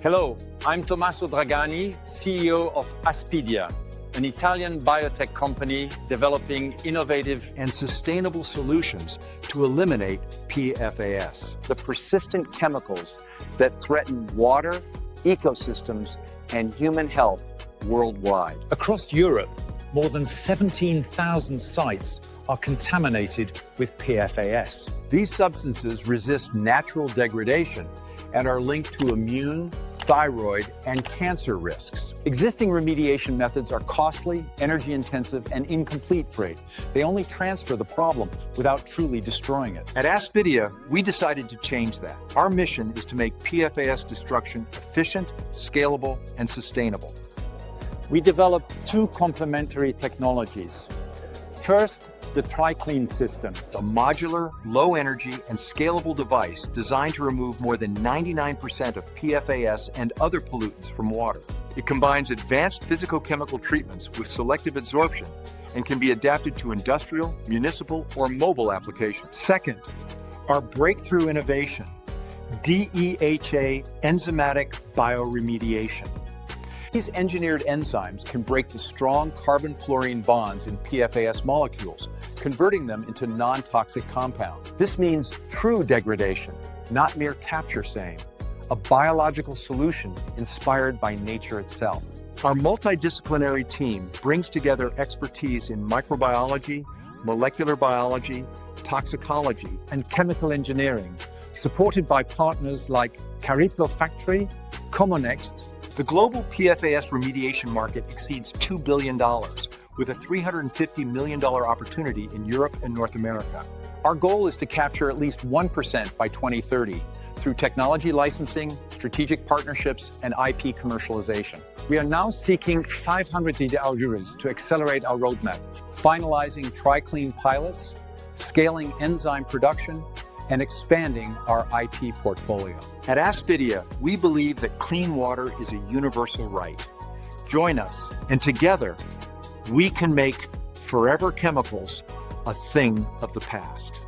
Hello, I'm Tommaso Dragani, CEO of ASPIDIA, an Italian biotech company developing innovative and sustainable solutions to eliminate PFAS, the persistent chemicals that threaten water, ecosystems, and human health worldwide. Across Europe, more than 17,000 sites are contaminated with PFAS. These substances resist natural degradation and are linked to immune, thyroid, and cancer risks. Existing remediation methods are costly, energy-intensive, and incomplete. They only transfer the problem without truly destroying it. At ASPIDIA, we decided to change that. Our mission is to make PFAS destruction efficient, scalable, and sustainable. We developed two complementary technologies. First, the TriClean system. It's a modular, low-energy, and scalable device designed to remove more than 99% of PFAS and other pollutants from water. It combines advanced physicochemical treatments with selective adsorption and can be adapted to industrial, municipal, or mobile applications. Second, our breakthrough innovation, DEHA enzymatic bioremediation. These engineered enzymes can break the strong carbon-fluorine bonds in PFAS molecules, converting them into non-toxic compounds. This means true degradation, not mere capture same, a biological solution inspired by nature itself. Our multidisciplinary team brings together expertise in microbiology, molecular biology, toxicology, and chemical engineering, supported by partners like Cariplo Factory, ComoNExT. The global PFAS remediation market exceeds $2 billion, with a $350 million opportunity in Europe and North America. Our goal is to capture at least 1% by 2030 through technology licensing, strategic partnerships, and IP commercialization. We are now seeking 500 euros to accelerate our roadmap, finalizing TriClean pilots, scaling enzyme production, and expanding our IP portfolio. At ASPIDIA, we believe that clean water is a universal right. Join us, and together, we can make forever chemicals a thing of the past.